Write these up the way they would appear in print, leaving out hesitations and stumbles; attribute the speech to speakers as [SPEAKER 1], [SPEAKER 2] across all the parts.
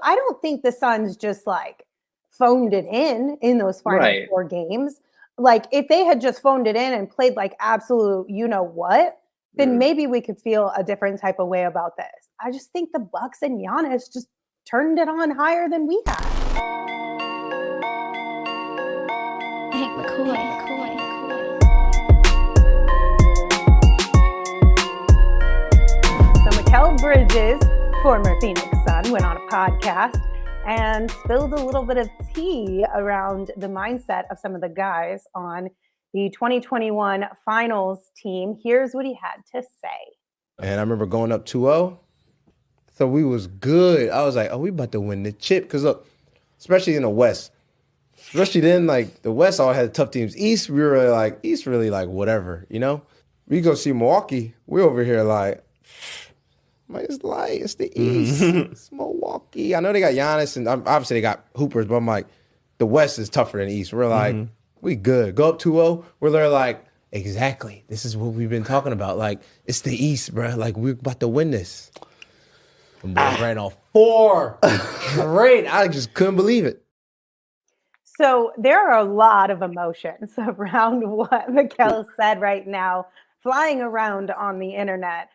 [SPEAKER 1] I don't think the Suns just like phoned it in those final
[SPEAKER 2] Right.
[SPEAKER 1] 4 games. Like if they had just phoned it in and played like absolute, you know what, then maybe we could feel a different type of way about this. I just think the Bucks and Giannis just turned it on higher than we had. So Mikal Bridges, former Phoenix Sun, went on a podcast and spilled a little bit of tea around the mindset of some of the guys on the 2021 finals team. Here's what he had to say.
[SPEAKER 3] And I remember going up 2-0. So we was good. I was like, oh, we about to win the chip. Because look, especially in the West, especially then, like the West all had tough teams. East, we were like, whatever, you know? We go see Milwaukee. We're over here like, it's light. It's the East. It's Milwaukee. I know they got Giannis, and obviously they got hoopers, but I'm like, the West is tougher than the East. We're like, we good. Go up 2-0. We're there like, exactly. This is what we've been talking about. Like, it's the East, bro. Like, we're about to win this. The boys ran off 4 straight. I just couldn't believe it.
[SPEAKER 1] So there are a lot of emotions around what Mikal said right now, flying around on the internet.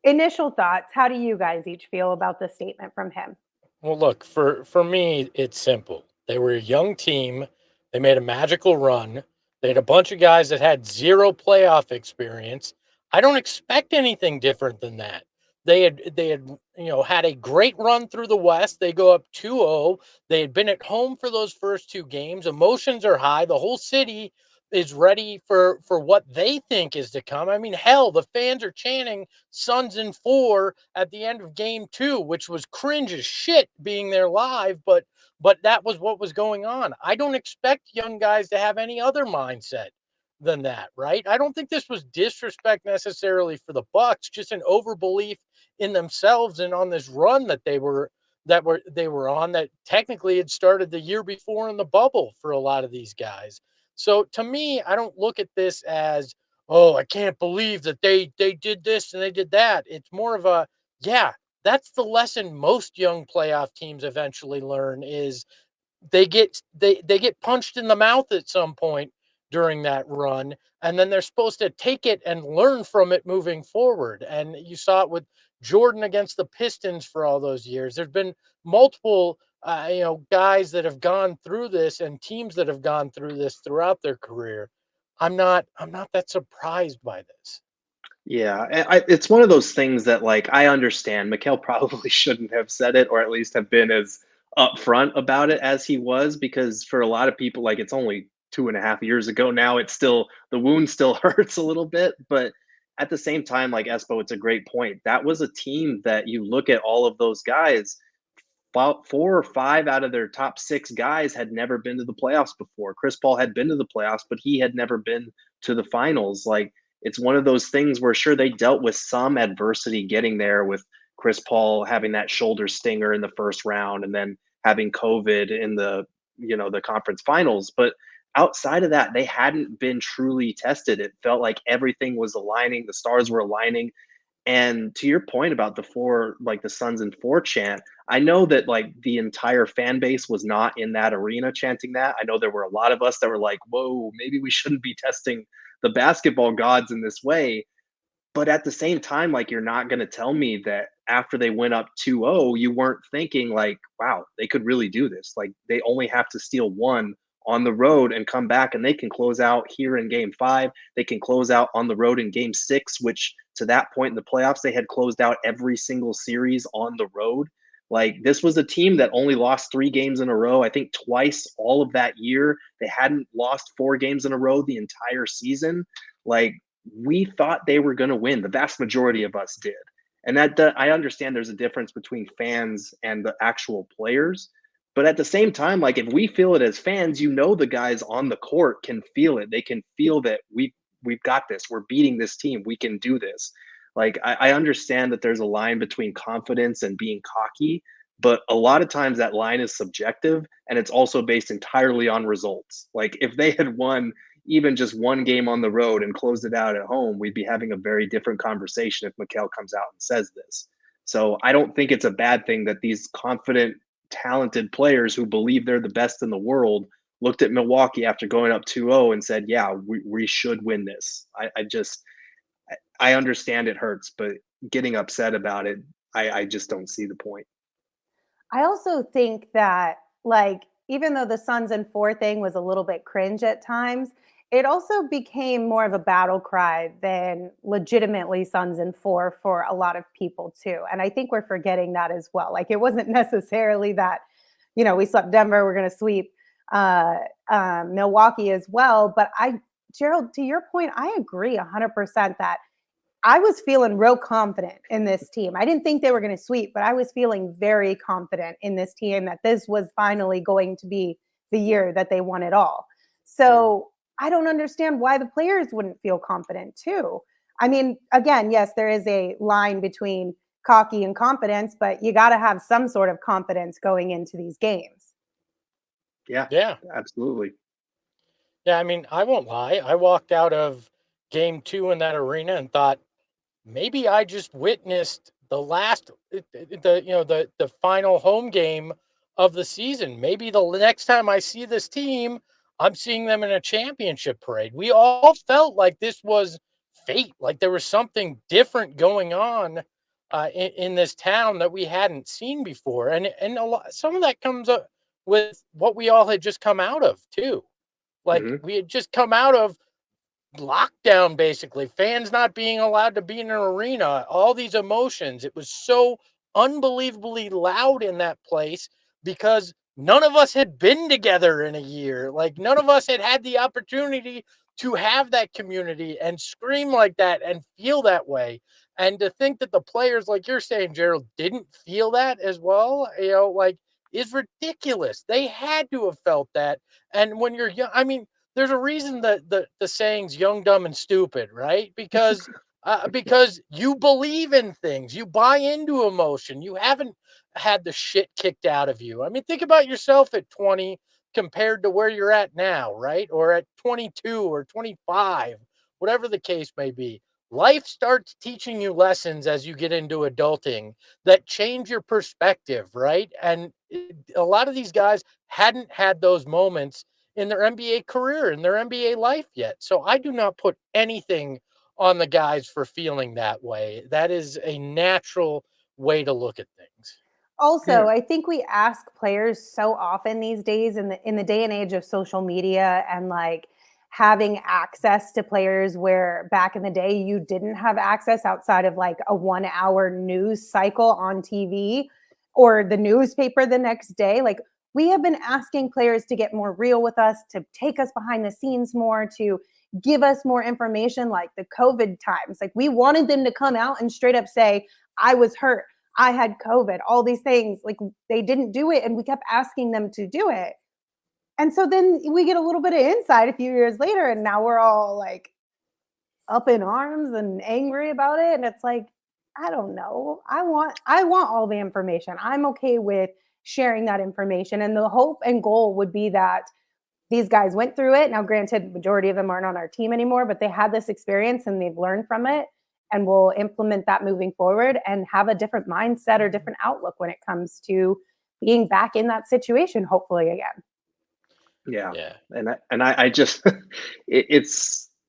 [SPEAKER 1] Initial thoughts, how do you guys each feel about the statement from him?
[SPEAKER 4] Well, look, for me, it's simple. They were a young team. They made a magical run. They had a bunch of guys that had 0 playoff experience. I don't expect anything different than that. They had had a great run through the West. They go up 2-0. They had been at home for those first 2 games. Emotions are high. The whole city is ready for what they think is to come. I mean, hell, the fans are chanting Suns in 4 at the end of game 2, which was cringe as shit being there live, but that was what was going on. I don't expect young guys to have any other mindset than that, right? I don't think this was disrespect necessarily for the Bucks, just an overbelief in themselves and on this run that they were on that technically had started the year before in the bubble for a lot of these guys. So to me, I don't look at this as, oh, I can't believe that they did this and they did that. It's more of a, yeah, that's the lesson most young playoff teams eventually learn is they get punched in the mouth at some point during that run, and then they're supposed to take it and learn from it moving forward. And you saw it with Jordan against the Pistons for all those years. There's been multiple guys that have gone through this and teams that have gone through this throughout their career. I'm not that surprised by this.
[SPEAKER 2] Yeah, it's one of those things that, like, I understand Mikal probably shouldn't have said it, or at least have been as upfront about it as he was, because for a lot of people, like, it's only 2.5 years ago now. It's still, the wound still hurts a little bit, but at the same time, like Espo, it's a great point. That was a team that you look at all of those guys, about 4 or 5 out of their top 6 guys had never been to the playoffs before. Chris Paul had been to the playoffs, but he had never been to the finals. Like, it's one of those things where, sure, they dealt with some adversity getting there, with Chris Paul having that shoulder stinger in the first round and then having COVID in the conference finals. But outside of that, they hadn't been truly tested. It felt like everything was aligning, the stars were aligning. And to your point about the Suns in 4 chant, I know that, like, the entire fan base was not in that arena chanting that. I know there were a lot of us that were like, whoa, maybe we shouldn't be testing the basketball gods in this way. But at the same time, like, you're not going to tell me that after they went up 2-0, you weren't thinking like, wow, they could really do this. Like, they only have to steal 1 on the road and come back, and they can close out here in game 5. They can close out on the road in game 6, which to that point in the playoffs, they had closed out every single series on the road. Like, this was a team that only lost 3 games in a row. I think twice all of that year. They hadn't lost 4 games in a row the entire season. Like, we thought they were going to win. The vast majority of us did. And that I understand there's a difference between fans and the actual players. But at the same time, like, if we feel it as fans, the guys on the court can feel it. They can feel that we've got this. We're beating this team. We can do this. Like, I understand that there's a line between confidence and being cocky, but a lot of times that line is subjective, and it's also based entirely on results. Like, if they had won even just 1 game on the road and closed it out at home, we'd be having a very different conversation if Mikal comes out and says this. So I don't think it's a bad thing that these confident talented players who believe they're the best in the world looked at Milwaukee after going up 2-0 and said, yeah, we should win this. I understand it hurts, but getting upset about it, I just don't see the point.
[SPEAKER 1] I also think that, like, even though the Suns and 4 thing was a little bit cringe at times, it also became more of a battle cry than legitimately Suns and 4 for a lot of people too. And I think we're forgetting that as well. Like, it wasn't necessarily that, we swept Denver, we're going to sweep Milwaukee as well. But Gerald, to your point, I agree 100% that I was feeling real confident in this team. I didn't think they were going to sweep, but I was feeling very confident in this team that this was finally going to be the year that they won it all. So I don't understand why the players wouldn't feel confident too. I mean, again, yes, there is a line between cocky and confidence, but you got to have some sort of confidence going into these games.
[SPEAKER 2] Yeah, absolutely.
[SPEAKER 4] Yeah, I mean, I won't lie. I walked out of game 2 in that arena and thought, maybe I just witnessed the final home game of the season. Maybe the next time I see this team, I'm seeing them in a championship parade. We all felt like this was fate, like there was something different going on in this town that we hadn't seen before, and some of that comes up with what we all had just come out of too. Like we had just come out of lockdown, basically, fans not being allowed to be in an arena, all these emotions. It was so unbelievably loud in that place because none of us had been together in a year. Like, none of us had had the opportunity to have that community and scream like that and feel that way. And to think that the players, like you're saying, Gerald, didn't feel that as well, is ridiculous. They had to have felt that. And when you're young, I mean, there's a reason that the saying's young, dumb, and stupid, right? Because you believe in things, you buy into emotion. You haven't had the shit kicked out of you. I mean, think about yourself at 20 compared to where you're at now, right? Or at 22 or 25, whatever the case may be. Life starts teaching you lessons as you get into adulting that change your perspective, right? And a lot of these guys hadn't had those moments in their NBA career, in their NBA life yet. So I do not put anything on the guys for feeling that way. That is a natural way to look at things.
[SPEAKER 1] Also, I think we ask players so often these days in the day and age of social media and like having access to players where back in the day you didn't have access outside of like a 1 hour news cycle on TV or the newspaper the next day. Like, we have been asking players to get more real with us, to take us behind the scenes more, to give us more information, like the COVID times. Like, we wanted them to come out and straight up say, I was hurt, I had COVID, all these things. Like, they didn't do it, and we kept asking them to do it. And so then we get a little bit of insight a few years later, and now we're all like up in arms and angry about it. And it's like, I don't know. I want all the information. I'm okay with sharing that information. And the hope and goal would be that these guys went through it. Now, granted, majority of them aren't on our team anymore, but they had this experience and they've learned from it, and we'll implement that moving forward and have a different mindset or different outlook when it comes to being back in that situation, hopefully again.
[SPEAKER 2] Yeah. And I just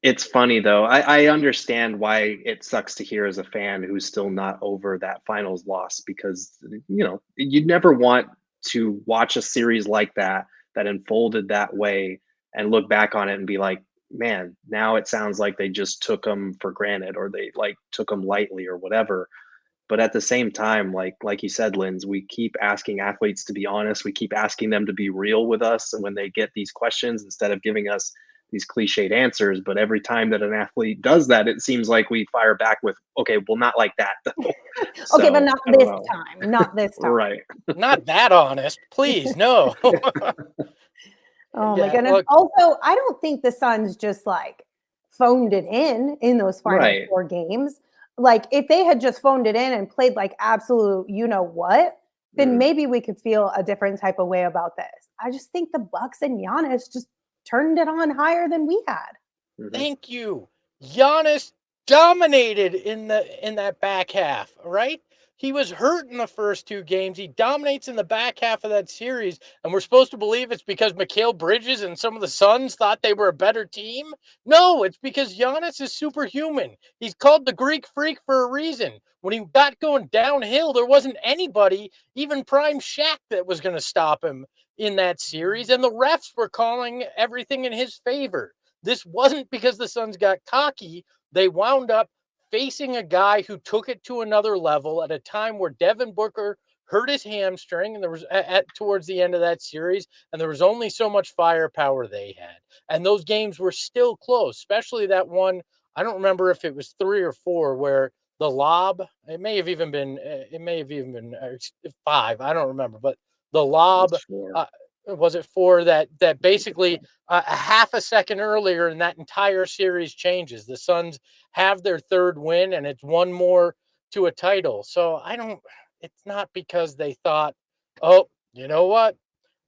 [SPEAKER 2] it's funny though. I understand why it sucks to hear as a fan who's still not over that finals loss, because you never want to watch a series like that unfolded that way and look back on it and be like, man, now it sounds like they just took them for granted, or they like took them lightly or whatever. But at the same time, like you said, Linz, we keep asking athletes to be honest. We keep asking them to be real with us, and when they get these questions, instead of giving us these cliched answers. But every time that an athlete does that, it seems like we fire back with, okay, well, not like that though.
[SPEAKER 1] Okay, but not this time. Not this time.
[SPEAKER 2] Right.
[SPEAKER 4] Not that honest, please, no.
[SPEAKER 1] Oh my goodness. Look, also, I don't think the Suns just like phoned it in those final 4 games. Like, if they had just phoned it in and played like absolute what, then maybe we could feel a different type of way about this. I just think the Bucks and Giannis just turned it on higher than we had.
[SPEAKER 4] Thank you. Giannis dominated in that back half, right? He was hurt in the first 2 games. He dominates in the back half of that series, and we're supposed to believe it's because Mikal Bridges and some of the Suns thought they were a better team? No, it's because Giannis is superhuman. He's called the Greek Freak for a reason. When he got going downhill, there wasn't anybody, even prime Shaq, that was going to stop him in that series, and the refs were calling everything in his favor. This wasn't because the Suns got cocky. They wound up facing a guy who took it to another level at a time where Devin Booker hurt his hamstring, and there was towards the end of that series, and there was only so much firepower they had, and those games were still close, especially that one. I don't remember if it was 3 or 4 where the lob, it may have even been 5, I don't remember, but the lob, was it 4 that basically a half a second earlier, and that entire series changes. The Suns have their 3rd win, and it's 1 more to a title. So it's not because they thought, oh, you know what,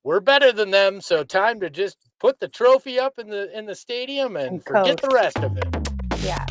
[SPEAKER 4] we're better than them, so time to just put the trophy up in the stadium and forget the rest of it.
[SPEAKER 1] Yeah.